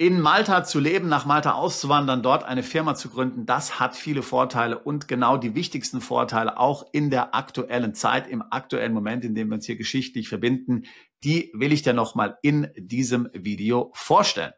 In Malta zu leben, nach Malta auszuwandern, dort eine Firma zu gründen, das hat viele Vorteile und genau die wichtigsten Vorteile auch in der aktuellen Zeit, im aktuellen Moment, in dem wir uns hier geschichtlich verbinden, die will ich dir nochmal in diesem Video vorstellen.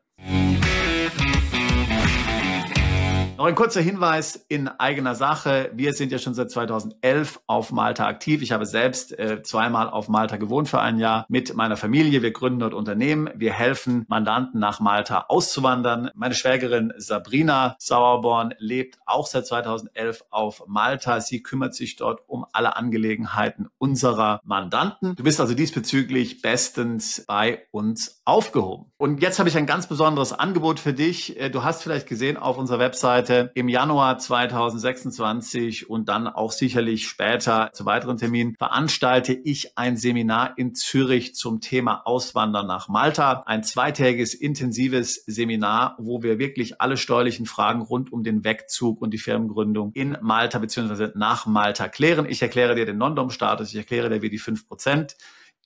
Noch ein kurzer Hinweis in eigener Sache. Wir sind ja schon seit 2011 auf Malta aktiv. Ich habe selbst zweimal auf Malta gewohnt für ein Jahr mit meiner Familie. Wir gründen dort Unternehmen. Wir helfen Mandanten nach Malta auszuwandern. Meine Schwägerin Sabrina Sauerborn lebt auch seit 2011 auf Malta. Sie kümmert sich dort um alle Angelegenheiten unserer Mandanten. Du bist also diesbezüglich bestens bei uns aufgehoben. Und jetzt habe ich ein ganz besonderes Angebot für dich. Du hast vielleicht gesehen auf unserer Webseite, im Januar 2026 und dann auch sicherlich später zu weiteren Terminen veranstalte ich ein Seminar in Zürich zum Thema Auswandern nach Malta. Ein zweitägiges, intensives Seminar, wo wir wirklich alle steuerlichen Fragen rund um den Wegzug und die Firmengründung in Malta bzw. nach Malta klären. Ich erkläre dir den Non-Dom-Status, ich erkläre dir, wie die 5%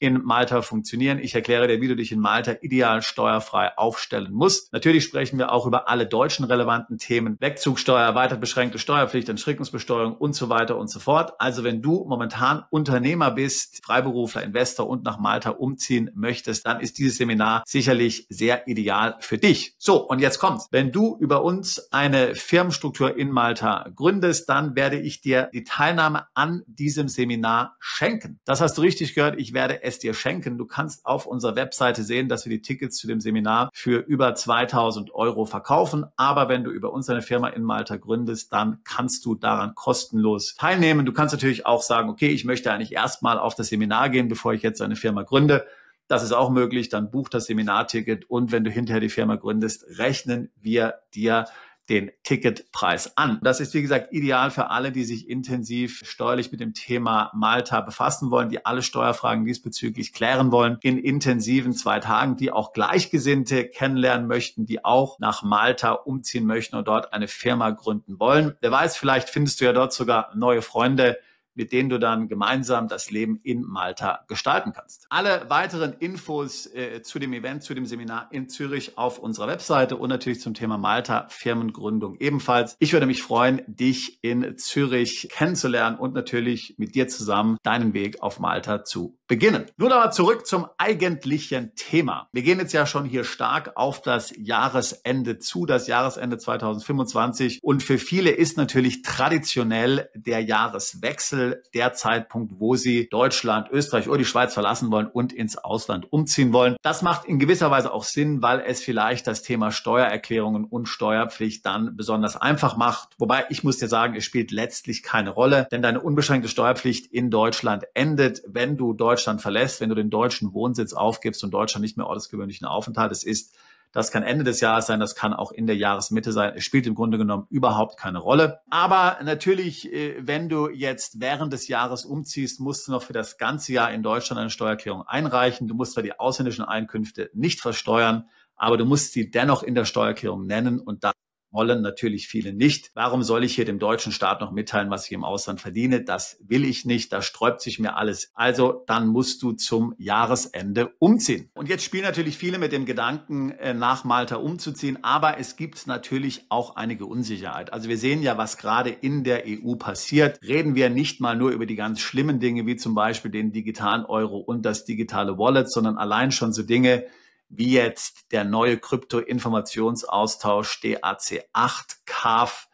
in Malta funktionieren. Ich erkläre dir, wie du dich in Malta ideal steuerfrei aufstellen musst. Natürlich sprechen wir auch über alle deutschen relevanten Themen. Wegzugsteuer, erweitert beschränkte Steuerpflicht, Entschrickungsbesteuerung und so weiter und so fort. Also wenn du momentan Unternehmer bist, Freiberufler, Investor und nach Malta umziehen möchtest, dann ist dieses Seminar sicherlich sehr ideal für dich. So, und jetzt kommt's. Wenn du über uns eine Firmenstruktur in Malta gründest, dann werde ich dir die Teilnahme an diesem Seminar schenken. Das hast du richtig gehört. Ich werde es dir schenken. Du kannst auf unserer Webseite sehen, dass wir die Tickets zu dem Seminar für über 2.000 € verkaufen. Aber wenn du über uns eine Firma in Malta gründest, dann kannst du daran kostenlos teilnehmen. Du kannst natürlich auch sagen, okay, ich möchte eigentlich erstmal auf das Seminar gehen, bevor ich jetzt eine Firma gründe. Das ist auch möglich. Dann buch das Seminarticket und wenn du hinterher die Firma gründest, rechnen wir dir den Ticketpreis an. Das ist, wie gesagt, ideal für alle, die sich intensiv steuerlich mit dem Thema Malta befassen wollen, die alle Steuerfragen diesbezüglich klären wollen, in intensiven 2 Tagen, die auch Gleichgesinnte kennenlernen möchten, die auch nach Malta umziehen möchten und dort eine Firma gründen wollen. Wer weiß, vielleicht findest du ja dort sogar neue Freunde, mit denen du dann gemeinsam das Leben in Malta gestalten kannst. Alle weiteren Infos zu dem Event, zu dem Seminar in Zürich auf unserer Webseite und natürlich zum Thema Malta Firmengründung ebenfalls. Ich würde mich freuen, dich in Zürich kennenzulernen und natürlich mit dir zusammen deinen Weg auf Malta zu beginnen. Nun aber zurück zum eigentlichen Thema. Wir gehen jetzt ja schon hier stark auf das Jahresende zu, das Jahresende 2025. Und für viele ist natürlich traditionell der Jahreswechsel der Zeitpunkt, wo sie Deutschland, Österreich oder die Schweiz verlassen wollen und ins Ausland umziehen wollen. Das macht in gewisser Weise auch Sinn, weil es vielleicht das Thema Steuererklärungen und Steuerpflicht dann besonders einfach macht. Wobei ich muss dir sagen, es spielt letztlich keine Rolle, denn deine unbeschränkte Steuerpflicht in Deutschland endet, wenn du Deutschland verlässt, wenn du den deutschen Wohnsitz aufgibst und Deutschland nicht mehr Ort des gewöhnlichen Aufenthaltes ist. Das kann Ende des Jahres sein, das kann auch in der Jahresmitte sein. Es spielt im Grunde genommen überhaupt keine Rolle. Aber natürlich, wenn du jetzt während des Jahres umziehst, musst du noch für das ganze Jahr in Deutschland eine Steuererklärung einreichen. Du musst zwar die ausländischen Einkünfte nicht versteuern, aber du musst sie dennoch in der Steuererklärung nennen und das wollen natürlich viele nicht. Warum soll ich hier dem deutschen Staat noch mitteilen, was ich im Ausland verdiene? Das will ich nicht, da sträubt sich mir alles. Also dann musst du zum Jahresende umziehen. Und jetzt spielen natürlich viele mit dem Gedanken, nach Malta umzuziehen, aber es gibt natürlich auch einige Unsicherheit. Also wir sehen ja, was gerade in der EU passiert. Reden wir nicht mal nur über die ganz schlimmen Dinge, wie zum Beispiel den digitalen Euro und das digitale Wallet, sondern allein schon so Dinge, wie jetzt der neue Krypto-Informationsaustausch DAC8, CAF,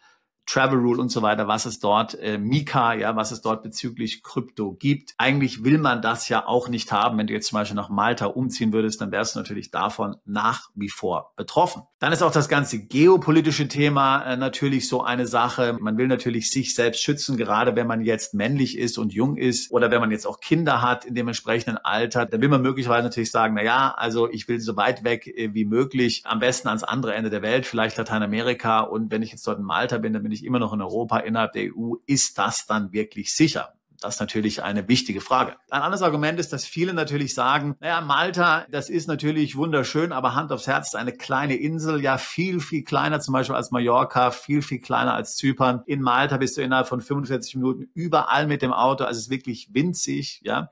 Travel Rule und so weiter, was es dort, Mika, ja, was es dort bezüglich Krypto gibt. Eigentlich will man das ja auch nicht haben. Wenn du jetzt zum Beispiel nach Malta umziehen würdest, dann wärst du natürlich davon nach wie vor betroffen. Dann ist auch das ganze geopolitische Thema natürlich so eine Sache. Man will natürlich sich selbst schützen, gerade wenn man jetzt männlich ist und jung ist oder wenn man jetzt auch Kinder hat in dem entsprechenden Alter. Da will man möglicherweise natürlich sagen, na ja, also ich will so weit weg wie möglich, am besten ans andere Ende der Welt, vielleicht Lateinamerika. Und wenn ich jetzt dort in Malta bin, dann bin ich immer noch in Europa, innerhalb der EU. Ist das dann wirklich sicher? Das ist natürlich eine wichtige Frage. Ein anderes Argument ist, dass viele natürlich sagen, naja, Malta, das ist natürlich wunderschön, aber Hand aufs Herz, ist eine kleine Insel, ja viel, viel kleiner zum Beispiel als Mallorca, viel, viel kleiner als Zypern. In Malta bist du innerhalb von 45 Minuten überall mit dem Auto, also es ist wirklich winzig, ja.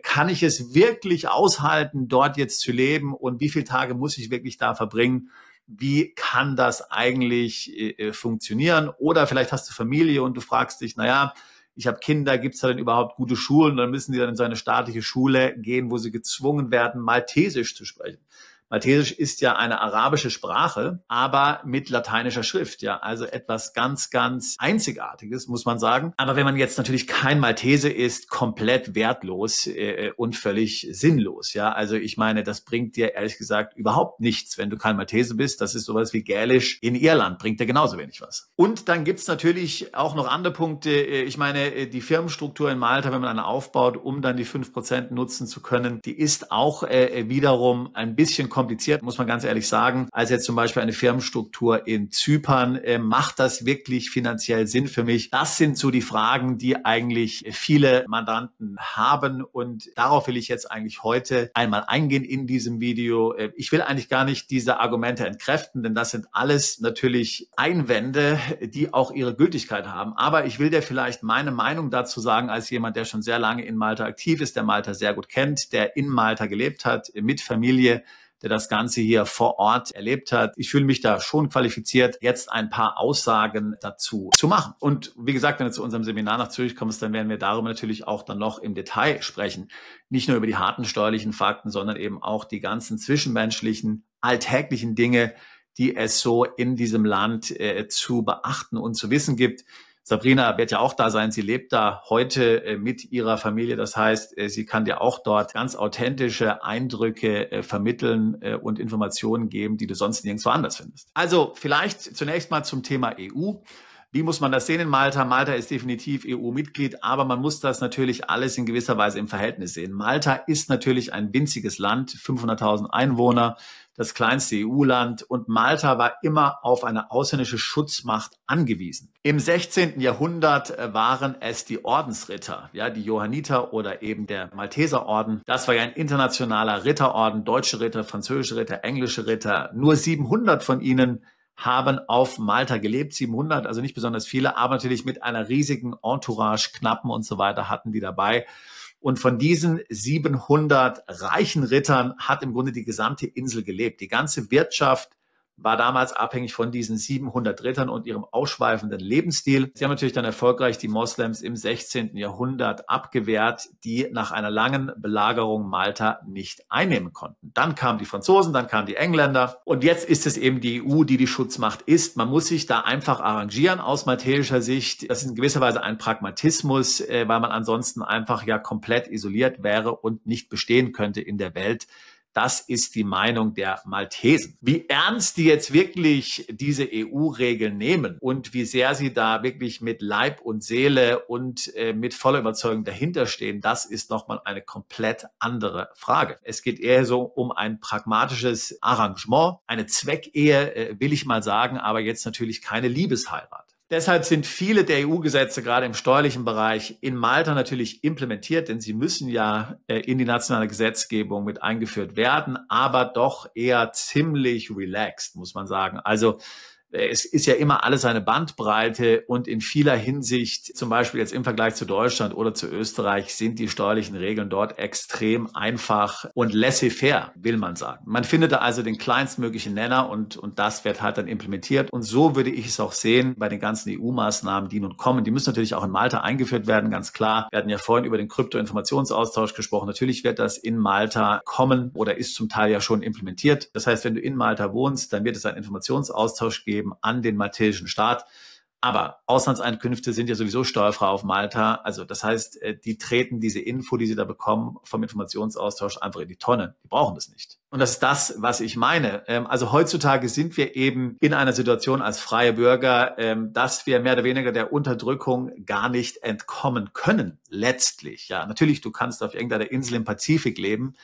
Kann ich es wirklich aushalten, dort jetzt zu leben und wie viele Tage muss ich wirklich da verbringen? wie kann das eigentlich funktionieren? Oder vielleicht hast du Familie und du fragst dich, naja, ich habe Kinder, gibt es da denn überhaupt gute Schulen? Und dann müssen die dann in so eine staatliche Schule gehen, wo sie gezwungen werden, Maltesisch zu sprechen. Maltesisch ist ja eine arabische Sprache, aber mit lateinischer Schrift, ja, also etwas ganz, ganz Einzigartiges, muss man sagen. Aber wenn man jetzt natürlich kein Maltese ist, komplett wertlos und völlig sinnlos, ja. Also ich meine, das bringt dir ehrlich gesagt überhaupt nichts, wenn du kein Maltese bist. Das ist sowas wie Gälisch in Irland, bringt dir genauso wenig was. Und dann gibt's natürlich auch noch andere Punkte. Ich meine, die Firmenstruktur in Malta, wenn man eine aufbaut, um dann die 5% nutzen zu können, die ist auch wiederum ein bisschen kompliziert, muss man ganz ehrlich sagen, als jetzt zum Beispiel eine Firmenstruktur in Zypern. Macht das wirklich finanziell Sinn für mich? Das sind so die Fragen, die eigentlich viele Mandanten haben, und darauf will ich jetzt eigentlich heute einmal eingehen in diesem Video. Ich will eigentlich gar nicht diese Argumente entkräften, denn das sind alles natürlich Einwände, die auch ihre Gültigkeit haben. Aber ich will dir vielleicht meine Meinung dazu sagen, als jemand, der schon sehr lange in Malta aktiv ist, der Malta sehr gut kennt, der in Malta gelebt hat, mit Familie, der das Ganze hier vor Ort erlebt hat. Ich fühle mich da schon qualifiziert, jetzt ein paar Aussagen dazu zu machen. Und wie gesagt, wenn du zu unserem Seminar nach Zürich kommst, dann werden wir darüber natürlich auch dann noch im Detail sprechen. Nicht nur über die harten steuerlichen Fakten, sondern eben auch die ganzen zwischenmenschlichen, alltäglichen Dinge, die es so in diesem Land zu beachten und zu wissen gibt. Sabrina wird ja auch da sein. Sie lebt da heute mit ihrer Familie. Das heißt, sie kann dir auch dort ganz authentische Eindrücke vermitteln und Informationen geben, die du sonst nirgendwo anders findest. Also vielleicht zunächst mal zum Thema EU. Wie muss man das sehen in Malta? Malta ist definitiv EU-Mitglied, aber man muss das natürlich alles in gewisser Weise im Verhältnis sehen. Malta ist natürlich ein winziges Land, 500.000 Einwohner, das kleinste EU-Land, und Malta war immer auf eine ausländische Schutzmacht angewiesen. Im 16. Jahrhundert waren es die Ordensritter, ja, die Johanniter oder eben der Malteserorden. Das war ja ein internationaler Ritterorden, deutsche Ritter, französische Ritter, englische Ritter. Nur 700 von ihnen haben auf Malta gelebt, 700, also nicht besonders viele, aber natürlich mit einer riesigen Entourage, Knappen und so weiter hatten die dabei. Und von diesen 700 reichen Rittern hat im Grunde die gesamte Insel gelebt. Die ganze Wirtschaft war damals abhängig von diesen 700 Rittern und ihrem ausschweifenden Lebensstil. Sie haben natürlich dann erfolgreich die Moslems im 16. Jahrhundert abgewehrt, die nach einer langen Belagerung Malta nicht einnehmen konnten. Dann kamen die Franzosen, dann kamen die Engländer, und jetzt ist es eben die EU, die die Schutzmacht ist. Man muss sich da einfach arrangieren aus maltesischer Sicht. Das ist in gewisser Weise ein Pragmatismus, weil man ansonsten einfach ja komplett isoliert wäre und nicht bestehen könnte in der Welt. Das ist die Meinung der Maltesen. Wie ernst die jetzt wirklich diese EU-Regeln nehmen und wie sehr sie da wirklich mit Leib und Seele und mit voller Überzeugung dahinterstehen, das ist nochmal eine komplett andere Frage. Es geht eher so um ein pragmatisches Arrangement, eine Zweckehe, will ich mal sagen, aber jetzt natürlich keine Liebesheirat. Deshalb sind viele der EU-Gesetze gerade im steuerlichen Bereich in Malta natürlich implementiert, denn sie müssen ja in die nationale Gesetzgebung mit eingeführt werden, aber doch eher ziemlich relaxed, muss man sagen. Also es ist ja immer alles eine Bandbreite, und in vieler Hinsicht, zum Beispiel jetzt im Vergleich zu Deutschland oder zu Österreich, sind die steuerlichen Regeln dort extrem einfach und laissez-faire, will man sagen. Man findet da also den kleinstmöglichen Nenner, und das wird halt dann implementiert. Und so würde ich es auch sehen bei den ganzen EU-Maßnahmen, die nun kommen. Die müssen natürlich auch in Malta eingeführt werden, ganz klar. Wir hatten ja vorhin über den Krypto-Informationsaustausch gesprochen. Natürlich wird das in Malta kommen oder ist zum Teil ja schon implementiert. Das heißt, wenn du in Malta wohnst, dann wird es einen Informationsaustausch geben an den maltesischen Staat. Aber Auslandseinkünfte sind ja sowieso steuerfrei auf Malta. Also das heißt, die treten diese Info, die sie da bekommen vom Informationsaustausch, einfach in die Tonne. Die brauchen das nicht. Und das ist das, was ich meine. Also heutzutage sind wir eben in einer Situation als freie Bürger, dass wir mehr oder weniger der Unterdrückung gar nicht entkommen können, letztlich. Ja, natürlich, du kannst auf irgendeiner Insel im Pazifik leben.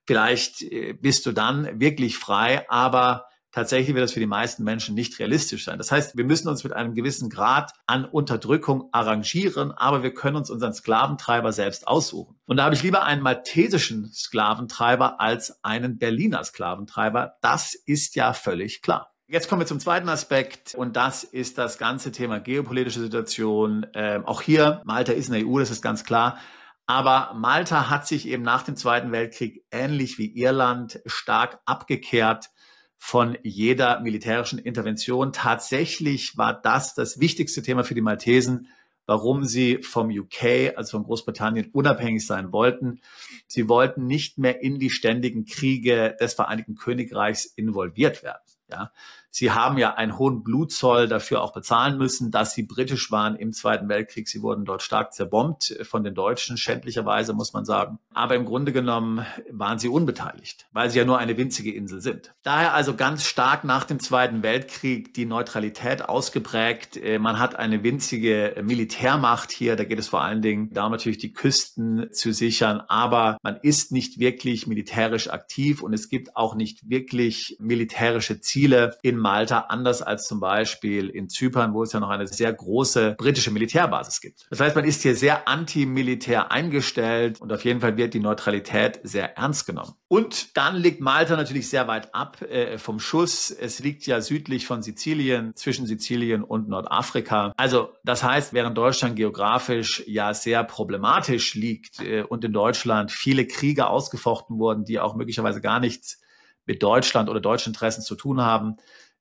Vielleicht bist du dann wirklich frei, aber tatsächlich wird das für die meisten Menschen nicht realistisch sein. Das heißt, wir müssen uns mit einem gewissen Grad an Unterdrückung arrangieren, aber wir können uns unseren Sklaventreiber selbst aussuchen. Und da habe ich lieber einen maltesischen Sklaventreiber als einen Berliner Sklaventreiber. Das ist ja völlig klar. Jetzt kommen wir zum zweiten Aspekt, und das ist das ganze Thema geopolitische Situation. Auch hier, Malta ist in der EU, das ist ganz klar. Aber Malta hat sich eben nach dem Zweiten Weltkrieg ähnlich wie Irland stark abgekehrt von jeder militärischen Intervention. Tatsächlich war das wichtigste Thema für die Maltesen, warum sie vom UK, also von Großbritannien, unabhängig sein wollten. Sie wollten nicht mehr in die ständigen Kriege des Vereinigten Königreichs involviert werden. Ja, sie haben ja einen hohen Blutzoll dafür auch bezahlen müssen, dass sie britisch waren im Zweiten Weltkrieg. Sie wurden dort stark zerbombt von den Deutschen, schändlicherweise muss man sagen. Aber im Grunde genommen waren sie unbeteiligt, weil sie ja nur eine winzige Insel sind. Daher also ganz stark nach dem Zweiten Weltkrieg die Neutralität ausgeprägt. Man hat eine winzige Militärmacht hier. Da geht es vor allen Dingen darum, natürlich die Küsten zu sichern. Aber man ist nicht wirklich militärisch aktiv und es gibt auch nicht wirklich militärische Ziele in Malta, anders als zum Beispiel in Zypern, wo es ja noch eine sehr große britische Militärbasis gibt. Das heißt, man ist hier sehr antimilitär eingestellt und auf jeden Fall wird die Neutralität sehr ernst genommen. Und dann liegt Malta natürlich sehr weit ab vom Schuss. Es liegt ja südlich von Sizilien, zwischen Sizilien und Nordafrika. Also das heißt, während Deutschland geografisch ja sehr problematisch liegt und in Deutschland viele Kriege ausgefochten wurden, die auch möglicherweise gar nichts mit Deutschland oder deutschen Interessen zu tun haben,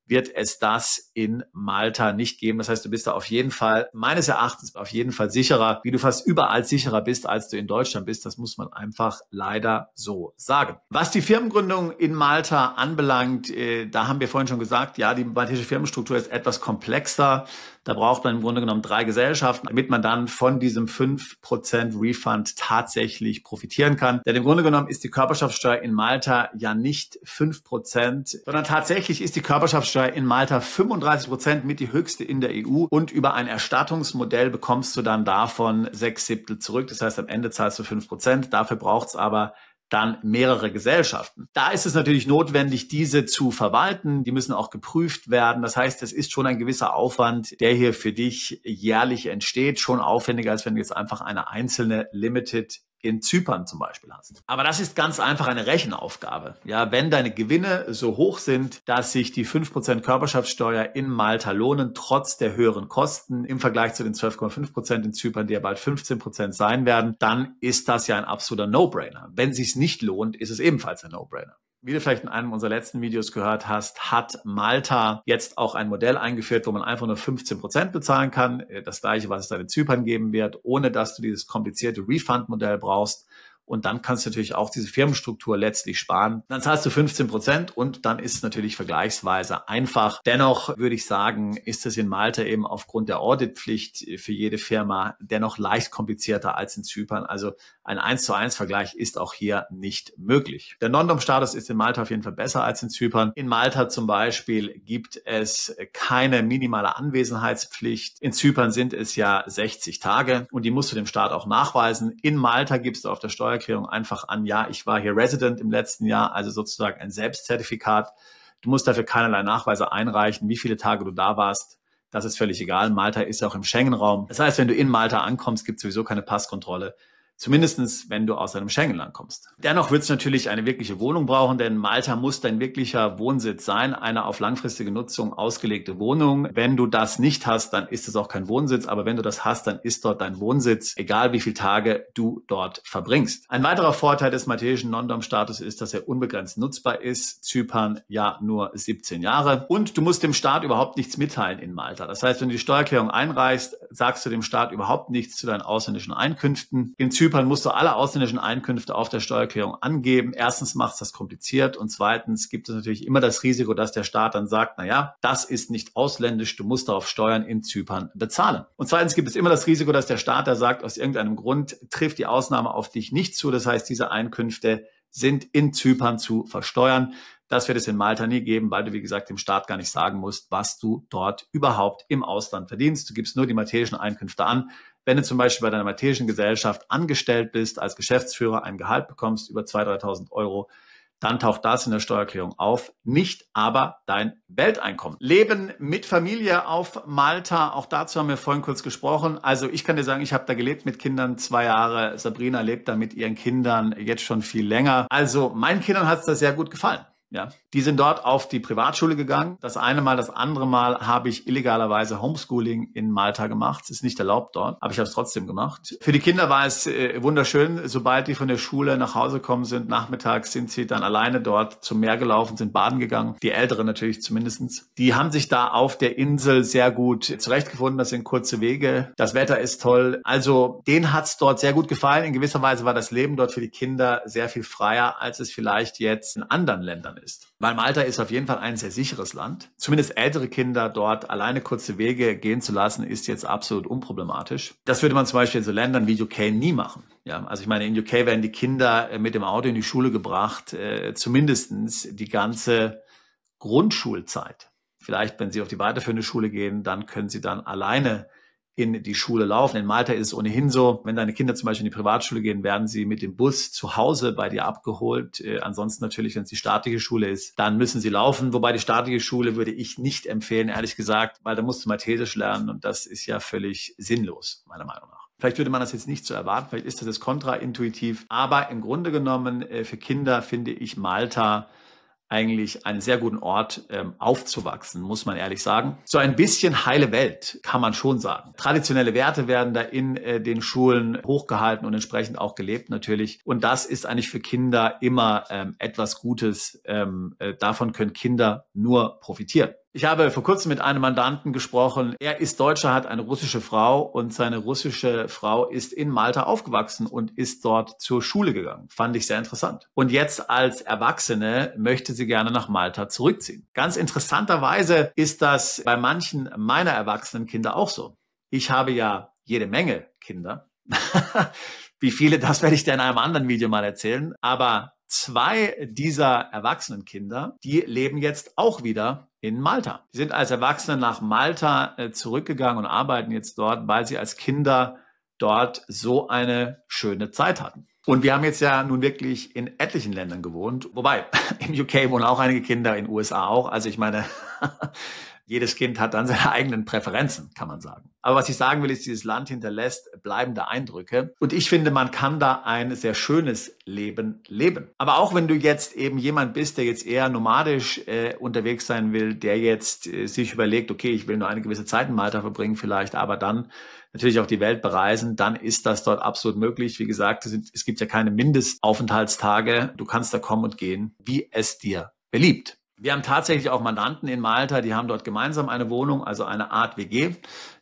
wird es das in Malta nicht geben. Das heißt, du bist da auf jeden Fall, meines Erachtens, auf jeden Fall sicherer, wie du fast überall sicherer bist, als du in Deutschland bist. Das muss man einfach leider so sagen. Was die Firmengründung in Malta anbelangt, da haben wir vorhin schon gesagt, ja, die maltesische Firmenstruktur ist etwas komplexer. Da braucht man im Grunde genommen 3 Gesellschaften, damit man dann von diesem 5% Refund tatsächlich profitieren kann. Denn im Grunde genommen ist die Körperschaftssteuer in Malta ja nicht 5%, sondern tatsächlich ist die Körperschaftssteuer in Malta 35%, mit die höchste in der EU. Und über ein Erstattungsmodell bekommst du dann davon 6/7 zurück. Das heißt, am Ende zahlst du 5%. Dafür braucht es aber dann mehrere Gesellschaften. Da ist es natürlich notwendig, diese zu verwalten. Die müssen auch geprüft werden. Das heißt, es ist schon ein gewisser Aufwand, der hier für dich jährlich entsteht. Schon aufwendiger, als wenn du jetzt einfach eine einzelne Limited in Zypern zum Beispiel hast. Aber das ist ganz einfach eine Rechenaufgabe. Ja, wenn deine Gewinne so hoch sind, dass sich die 5% Körperschaftssteuer in Malta lohnen, trotz der höheren Kosten im Vergleich zu den 12,5% in Zypern, die ja bald 15% sein werden, dann ist das ja ein absoluter No-Brainer. Wenn es sich nicht lohnt, ist es ebenfalls ein No-Brainer. Wie du vielleicht in einem unserer letzten Videos gehört hast, hat Malta jetzt auch ein Modell eingeführt, wo man einfach nur 15% bezahlen kann. Das gleiche, was es dann in Zypern geben wird, ohne dass du dieses komplizierte Refund-Modell brauchst. Und dann kannst du natürlich auch diese Firmenstruktur letztlich sparen. Dann zahlst du 15% und dann ist es natürlich vergleichsweise einfach. Dennoch würde ich sagen, ist es in Malta eben aufgrund der Auditpflicht für jede Firma dennoch leicht komplizierter als in Zypern. Also ein 1:1 Vergleich ist auch hier nicht möglich. Der Non-Dom-Status ist in Malta auf jeden Fall besser als in Zypern. In Malta zum Beispiel gibt es keine minimale Anwesenheitspflicht. In Zypern sind es ja 60 Tage und die musst du dem Staat auch nachweisen. In Malta gibst du auf der Steuererklärung einfach an, ja, ich war hier Resident im letzten Jahr, also sozusagen ein Selbstzertifikat. Du musst dafür keinerlei Nachweise einreichen, wie viele Tage du da warst. Das ist völlig egal. Malta ist auch im Schengen-Raum. Das heißt, wenn du in Malta ankommst, gibt es sowieso keine Passkontrolle. Zumindestens, wenn du aus einem Schengen-Land kommst. Dennoch wird es natürlich eine wirkliche Wohnung brauchen, denn Malta muss dein wirklicher Wohnsitz sein, eine auf langfristige Nutzung ausgelegte Wohnung. Wenn du das nicht hast, dann ist es auch kein Wohnsitz, aber wenn du das hast, dann ist dort dein Wohnsitz, egal wie viele Tage du dort verbringst. Ein weiterer Vorteil des maltesischen Non-Dom-Status ist, dass er unbegrenzt nutzbar ist. Zypern ja nur 17 Jahre. Und du musst dem Staat überhaupt nichts mitteilen in Malta. Das heißt, wenn du die Steuererklärung einreichst, sagst du dem Staat überhaupt nichts zu deinen ausländischen Einkünften. In Zypern musst du alle ausländischen Einkünfte auf der Steuererklärung angeben. Erstens macht es das kompliziert und zweitens gibt es natürlich immer das Risiko, dass der Staat dann sagt, naja, das ist nicht ausländisch, du musst darauf Steuern in Zypern bezahlen. Und zweitens gibt es immer das Risiko, dass der Staat da sagt, aus irgendeinem Grund trifft die Ausnahme auf dich nicht zu. Das heißt, diese Einkünfte sind in Zypern zu versteuern. Das wird es in Malta nie geben, weil du, wie gesagt, dem Staat gar nicht sagen musst, was du dort überhaupt im Ausland verdienst. Du gibst nur die maltesischen Einkünfte an. Wenn du zum Beispiel bei deiner maltesischen Gesellschaft angestellt bist, als Geschäftsführer ein Gehalt bekommst über 2.000, 3.000 Euro, dann taucht das in der Steuererklärung auf, nicht aber dein Welteinkommen. Leben mit Familie auf Malta, auch dazu haben wir vorhin kurz gesprochen. Also ich kann dir sagen, ich habe da gelebt mit Kindern 2 Jahre. Sabrina lebt da mit ihren Kindern jetzt schon viel länger. Also meinen Kindern hat es da sehr gut gefallen. Ja, die sind dort auf die Privatschule gegangen. Das eine Mal, das andere Mal habe ich illegalerweise Homeschooling in Malta gemacht. Es ist nicht erlaubt dort, aber ich habe es trotzdem gemacht. Für die Kinder war es wunderschön. Sobald die von der Schule nach Hause gekommen sind, nachmittags sind sie dann alleine dort zum Meer gelaufen, sind baden gegangen. Die Älteren natürlich zumindestens. Die haben sich da auf der Insel sehr gut zurechtgefunden. Das sind kurze Wege. Das Wetter ist toll. Also denen hat es dort sehr gut gefallen. In gewisser Weise war das Leben dort für die Kinder sehr viel freier, als es vielleicht jetzt in anderen Ländern ist. Weil Malta ist auf jeden Fall ein sehr sicheres Land. Zumindest ältere Kinder dort alleine kurze Wege gehen zu lassen, ist jetzt absolut unproblematisch. Das würde man zum Beispiel in so Ländern wie UK nie machen. Ja, also ich meine, in UK werden die Kinder mit dem Auto in die Schule gebracht, zumindestens die ganze Grundschulzeit. Vielleicht, wenn sie auf die weiterführende Schule gehen, dann können sie dann alleine in die Schule laufen. In Malta ist es ohnehin so, wenn deine Kinder zum Beispiel in die Privatschule gehen, werden sie mit dem Bus zu Hause bei dir abgeholt. Ansonsten natürlich, wenn es die staatliche Schule ist, dann müssen sie laufen. Wobei die staatliche Schule würde ich nicht empfehlen, ehrlich gesagt, weil da musst du Maltesisch lernen und das ist ja völlig sinnlos, meiner Meinung nach. Vielleicht würde man das jetzt nicht so erwarten, vielleicht ist das jetzt kontraintuitiv, aber im Grunde genommen für Kinder finde ich Malta eigentlich einen sehr guten Ort aufzuwachsen, muss man ehrlich sagen. So ein bisschen heile Welt, kann man schon sagen. Traditionelle Werte werden da in den Schulen hochgehalten und entsprechend auch gelebt natürlich. Und das ist eigentlich für Kinder immer etwas Gutes. Davon können Kinder nur profitieren. Ich habe vor kurzem mit einem Mandanten gesprochen. Er ist Deutscher, hat eine russische Frau und seine russische Frau ist in Malta aufgewachsen und ist dort zur Schule gegangen. Fand ich sehr interessant. Und jetzt als Erwachsene möchte sie gerne nach Malta zurückziehen. Ganz interessanterweise ist das bei manchen meiner erwachsenen Kinder auch so. Ich habe ja jede Menge Kinder. Wie viele, das werde ich dir in einem anderen Video mal erzählen. Aber 2 dieser erwachsenen Kinder, die leben jetzt auch wieder in Malta. Die sind als Erwachsene nach Malta zurückgegangen und arbeiten jetzt dort, weil sie als Kinder dort so eine schöne Zeit hatten. Und wir haben jetzt ja nun wirklich in etlichen Ländern gewohnt. Wobei, im UK wohnen auch einige Kinder, in den USA auch. Also ich meine, jedes Kind hat dann seine eigenen Präferenzen, kann man sagen. Aber was ich sagen will, ist, dieses Land hinterlässt bleibende Eindrücke. Und ich finde, man kann da ein sehr schönes Leben leben. Aber auch wenn du jetzt eben jemand bist, der jetzt eher nomadisch unterwegs sein will, der jetzt sich überlegt, okay, ich will nur eine gewisse Zeit in Malta verbringen vielleicht, aber dann natürlich auch die Welt bereisen, dann ist das dort absolut möglich. Wie gesagt, es gibt ja keine Mindestaufenthaltstage. Du kannst da kommen und gehen, wie es dir beliebt. Wir haben tatsächlich auch Mandanten in Malta, die haben dort gemeinsam eine Wohnung, also eine Art WG.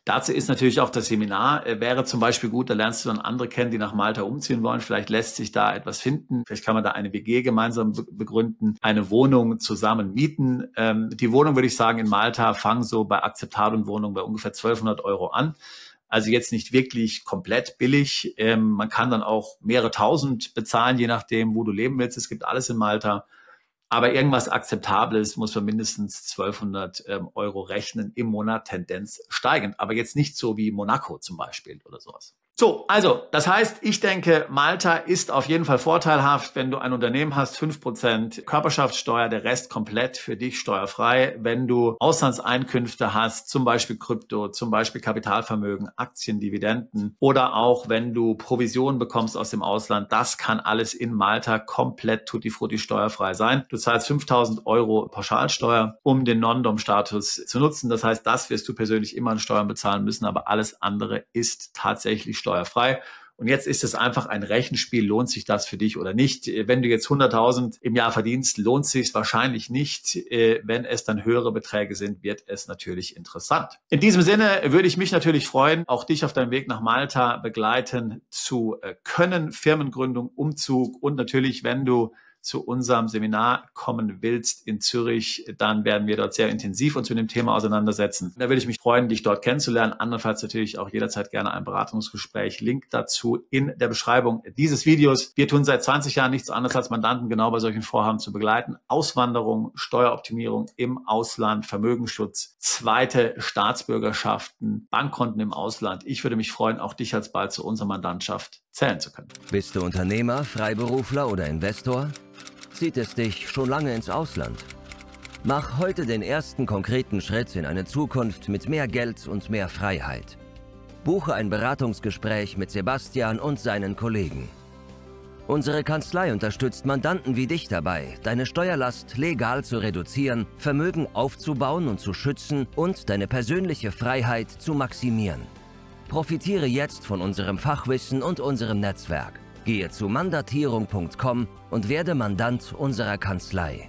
Dazu ist natürlich auch das Seminar, wäre zum Beispiel gut, da lernst du dann andere kennen, die nach Malta umziehen wollen. Vielleicht lässt sich da etwas finden. Vielleicht kann man da eine WG gemeinsam begründen, eine Wohnung zusammen mieten. Die Wohnung, würde ich sagen, in Malta fangen so bei akzeptablen Wohnungen bei ungefähr 1.200 € an. Also jetzt nicht wirklich komplett billig. Man kann dann auch mehrere tausend bezahlen, je nachdem, wo du leben willst. Es gibt alles in Malta. Aber irgendwas Akzeptables muss man mindestens 1.200 € rechnen im Monat, Tendenz steigend. Aber jetzt nicht so wie Monaco zum Beispiel oder sowas. So, also das heißt, ich denke, Malta ist auf jeden Fall vorteilhaft, wenn du ein Unternehmen hast, 5% Körperschaftssteuer, der Rest komplett für dich steuerfrei. Wenn du Auslandseinkünfte hast, zum Beispiel Krypto, zum Beispiel Kapitalvermögen, Aktien, Dividenden oder auch wenn du Provisionen bekommst aus dem Ausland, das kann alles in Malta komplett tutti frutti steuerfrei sein. Du zahlst 5.000 € Pauschalsteuer, um den Non-Dom-Status zu nutzen. Das heißt, das wirst du persönlich immer an Steuern bezahlen müssen, aber alles andere ist tatsächlich steuerfrei. Und jetzt ist es einfach ein Rechenspiel, lohnt sich das für dich oder nicht? Wenn du jetzt 100.000 im Jahr verdienst, lohnt sich es wahrscheinlich nicht. Wenn es dann höhere Beträge sind, wird es natürlich interessant. In diesem Sinne würde ich mich natürlich freuen, auch dich auf deinem Weg nach Malta begleiten zu können. Firmengründung, Umzug und natürlich, wenn du zu unserem Seminar kommen willst in Zürich, dann werden wir dort sehr intensiv uns mit dem Thema auseinandersetzen. Da würde ich mich freuen, dich dort kennenzulernen. Andernfalls natürlich auch jederzeit gerne ein Beratungsgespräch. Link dazu in der Beschreibung dieses Videos. Wir tun seit 20 Jahren nichts anderes als Mandanten genau bei solchen Vorhaben zu begleiten. Auswanderung, Steueroptimierung im Ausland, Vermögensschutz, zweite Staatsbürgerschaften, Bankkonten im Ausland. Ich würde mich freuen, auch dich alsbald zu unserer Mandantschaft zählen zu können. Bist du Unternehmer, Freiberufler oder Investor? Zieht es dich schon lange ins Ausland? Mach heute den ersten konkreten Schritt in eine Zukunft mit mehr Geld und mehr Freiheit. Buche ein Beratungsgespräch mit Sebastian und seinen Kollegen. Unsere Kanzlei unterstützt Mandanten wie dich dabei, deine Steuerlast legal zu reduzieren, Vermögen aufzubauen und zu schützen und deine persönliche Freiheit zu maximieren. Profitiere jetzt von unserem Fachwissen und unserem Netzwerk. Gehe zu mandatierung.com und werde Mandant unserer Kanzlei.